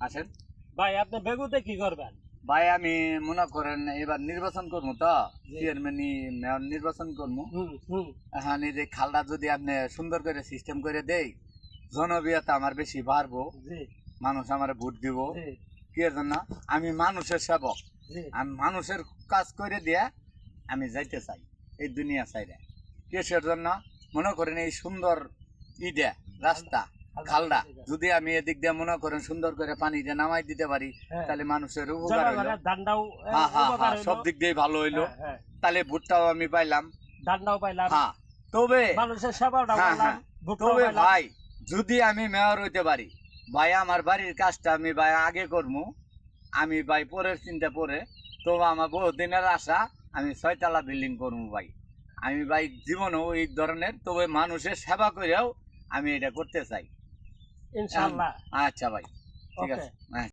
আসেন ভাই আপনি বেগুতে কি করবেন? ভাই, আমি মনে করেন এবার নির্বাচন করবো তো, চেয়ারম্যান মেয়র নির্বাচন করবো। হ্যাঁ, এই যে খালটা যদি আপনি সুন্দর করে সিস্টেম করে দেই, জনপ্রিয়তা আমার বেশি বাড়বো, মানুষ আমার ভোট দিব। কি এর জন্য? আমি মানুষের সেবক, আমি মানুষের কাজ করে দিয়ে আমি যাইতে চাই এই দুনিয়া চাইরে। কিসের জন্য? মনে করেন এই সুন্দর ইডা রাস্তা খালটা যদি আমি এদিক দিয়ে মনে করেন সুন্দর করে পানিটা নামাই দিতে পারি, তাহলে মানুষের উপকার হইলো। সব দিক দিয়ে ভালো হইলো। তাহলে ভোটটাও আমি পাইলাম, দান্ডাও পাইলাম। হ্যাঁ, তবে মানুষের সেবাটা করলাম, ভোটটাও তবে পাইলাম। ভাই যদি আমি মেয়র হইতে পারি, ভাই আমার বাড়ির কাজটা আমি ভাই আগে করবো। আমি ভাই পরের চিন্তা পরে, তো আমার বহু দিনের আশা আমি 6 তলা বিল্ডিং করবো ভাই। আমি ভাই জীবনেও এই ধরনের, তবে মানুষের সেবা করেও আমি এটা করতে চাই ইনশাআল্লাহ। আচ্ছা ভাই, ঠিক ওকে। আছে, হ্যাঁ।